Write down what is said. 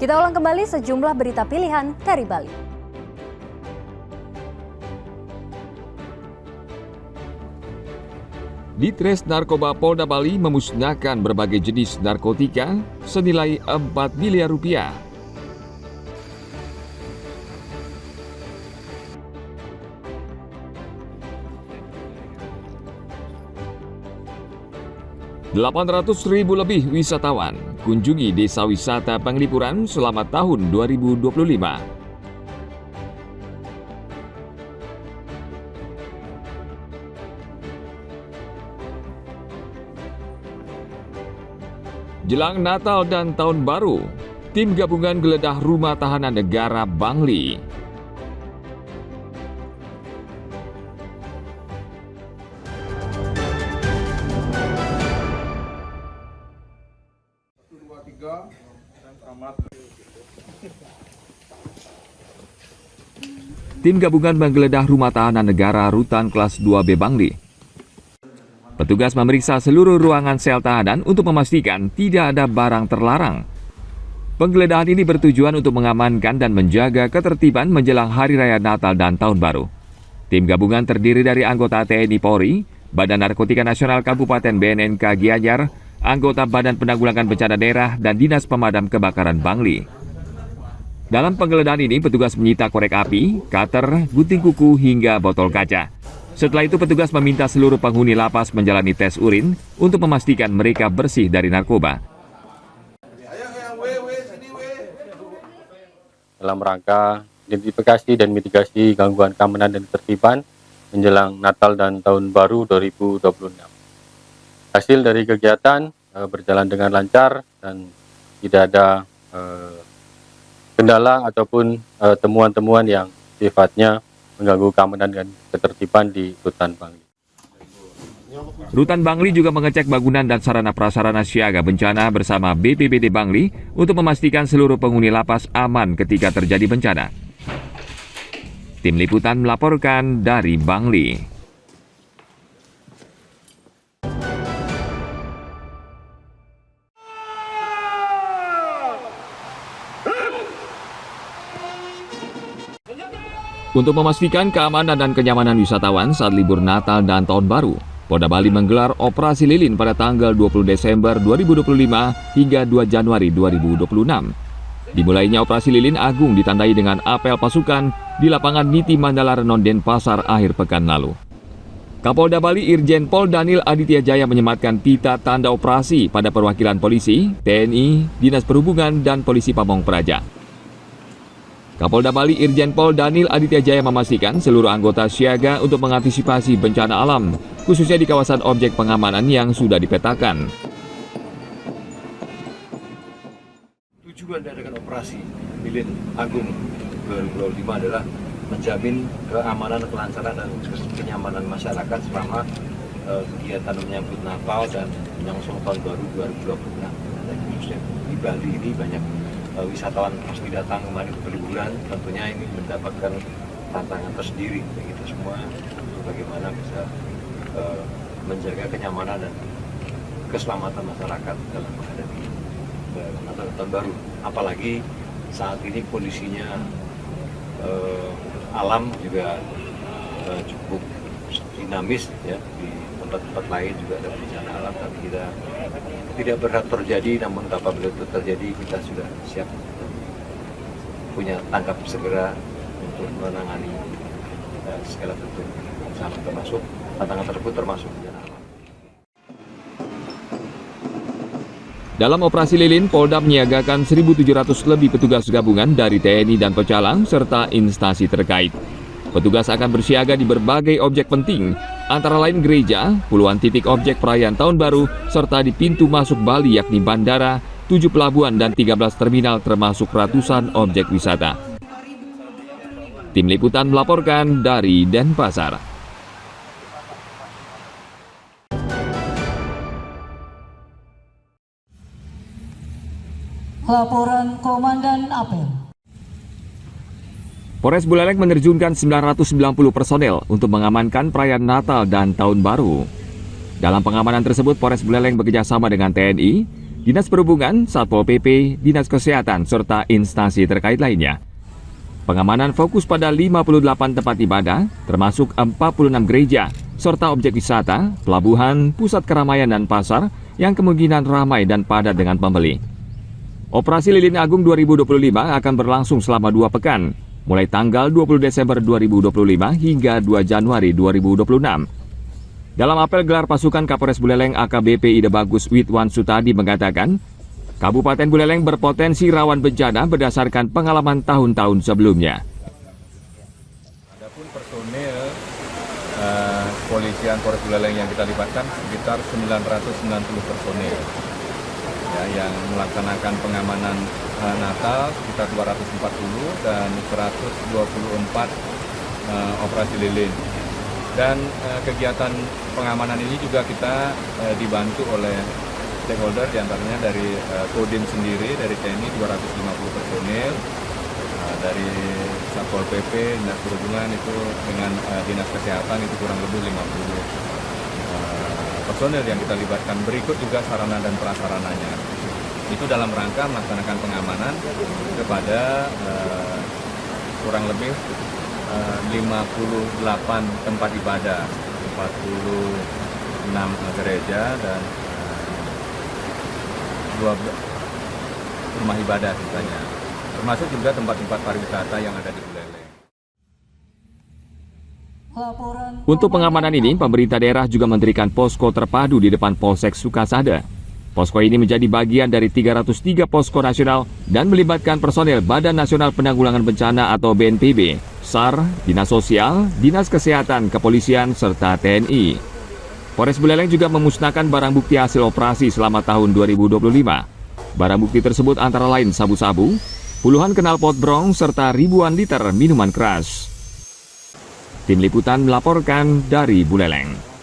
Kita ulang kembali sejumlah berita pilihan dari Bali. Ditres Narkoba Polda Bali memusnahkan berbagai jenis narkotika senilai 4 miliar rupiah. Ribu lebih wisatawan kunjungi desa wisata Penglipuran selama tahun 2025. Jelang Natal dan Tahun Baru, tim gabungan geledah rumah tahanan negara Bangli. Tim gabungan menggeledah rumah tahanan negara Rutan Kelas 2B Bangli. Petugas memeriksa seluruh ruangan sel tahanan untuk memastikan tidak ada barang terlarang. Penggeledahan ini bertujuan untuk mengamankan dan menjaga ketertiban menjelang Hari Raya Natal dan Tahun Baru. Tim gabungan terdiri dari anggota TNI Polri, Badan Narkotika Nasional Kabupaten BNNK Gianyar, anggota Badan Penanggulangan Bencana Daerah, dan Dinas Pemadam Kebakaran Bangli. Dalam penggeledahan ini, petugas menyita korek api, cutter, gunting kuku, hingga botol kaca. Setelah itu petugas meminta seluruh penghuni lapas menjalani tes urin untuk memastikan mereka bersih dari narkoba. Dalam rangka identifikasi dan mitigasi gangguan keamanan dan ketertiban menjelang Natal dan Tahun Baru 2026. Hasil dari kegiatan berjalan dengan lancar dan tidak ada kendala ataupun temuan-temuan yang sifatnya mengganggu keamanan dan ketertiban di Rutan Bangli. Rutan Bangli juga mengecek bangunan dan sarana prasarana siaga bencana bersama BPBD Bangli untuk memastikan seluruh penghuni lapas aman ketika terjadi bencana. Tim Liputan melaporkan dari Bangli. Untuk memastikan keamanan dan kenyamanan wisatawan saat libur Natal dan Tahun Baru, Polda Bali menggelar Operasi Lilin pada tanggal 20 Desember 2025 hingga 2 Januari 2026. Dimulainya Operasi Lilin Agung ditandai dengan apel pasukan di lapangan Niti Mandala Renon Denpasar akhir pekan lalu. Kapolda Bali Irjen Pol Daniel Aditya Jaya menyematkan pita tanda operasi pada perwakilan polisi, TNI, Dinas Perhubungan, dan Polisi Pamong Praja. Kapolda Bali Irjen Pol Daniel Aditya Jaya memastikan seluruh anggota siaga untuk mengantisipasi bencana alam, khususnya di kawasan objek pengamanan yang sudah dipetakan. Tujuan dari operasi Lilin Agung 2025 adalah menjamin keamanan, kelancaran, dan kenyamanan masyarakat selama kegiatan menyambut Natal dan menyongsong Tahun Baru 2026. Dan khususnya di Bali ini banyak wisatawan pasti datang kemari berliburan, tentunya ini mendapatkan tantangan tersendiri bagi kita semua untuk bagaimana bisa menjaga kenyamanan dan keselamatan masyarakat dalam menghadapi Natal dan Tahun Baru. Apalagi saat ini kondisinya alam juga cukup dinamis ya, di tempat-tempat lain juga ada bencana alam, tapi kita tidak berhak terjadi, namun apabila itu terjadi kita sudah siap punya tanggap segera untuk menangani segala bentuk bencana, termasuk tantangan tersebut termasuk bencana alam. Dalam operasi Lilin, Polda menyiagakan 1.700 lebih petugas gabungan dari TNI dan Pecalang serta instansi terkait. Petugas akan bersiaga di berbagai objek penting, antara lain gereja, puluhan titik objek perayaan Tahun Baru, serta di pintu masuk Bali yakni bandara, 7 pelabuhan, dan 13 terminal termasuk ratusan objek wisata. Tim Liputan melaporkan dari Denpasar. Laporan Komandan Apel. Polres Buleleng menerjunkan 990 personel untuk mengamankan perayaan Natal dan Tahun Baru. Dalam pengamanan tersebut, Polres Buleleng bekerjasama dengan TNI, Dinas Perhubungan, Satpol PP, Dinas Kesehatan, serta instansi terkait lainnya. Pengamanan fokus pada 58 tempat ibadah, termasuk 46 gereja, serta objek wisata, pelabuhan, pusat keramaian dan pasar yang kemungkinan ramai dan padat dengan pembeli. Operasi Lilin Agung 2025 akan berlangsung selama 2 pekan, mulai tanggal 20 Desember 2025 hingga 2 Januari 2026. Dalam apel gelar pasukan Kapolres Buleleng AKBP Ide Bagus Widwan Sutadi mengatakan, Kabupaten Buleleng berpotensi rawan bencana berdasarkan pengalaman tahun-tahun sebelumnya. Adapun personil Kepolisian Polres Buleleng yang kita libatkan sekitar 990 personil ya, yang melaksanakan pengamanan Natal sekitar 240 dan 124 operasi lilin. Dan kegiatan pengamanan ini juga kita dibantu oleh stakeholder, diantaranya dari Kodim sendiri, dari TNI 250 personil, dari Satpol PP, Dinas Perhubungan itu dengan Dinas Kesehatan itu kurang lebih 50 personil yang kita libatkan. Berikut juga sarana dan prasarananya. Itu dalam rangka melaksanakan pengamanan kepada kurang lebih 58 tempat ibadah, 46 gereja dan 12 rumah ibadah sisanya, termasuk juga tempat-tempat pariwisata yang ada di Buleleng. Untuk pengamanan ini, pemerintah daerah juga mendirikan posko terpadu di depan Polsek Sukasada. Posko ini menjadi bagian dari 303 posko nasional dan melibatkan personel Badan Nasional Penanggulangan Bencana atau BNPB, SAR, Dinas Sosial, Dinas Kesehatan, Kepolisian, serta TNI. Polres Buleleng juga memusnahkan barang bukti hasil operasi selama tahun 2025. Barang bukti tersebut antara lain sabu-sabu, puluhan knalpot brong, serta ribuan liter minuman keras. Tim Liputan melaporkan dari Buleleng.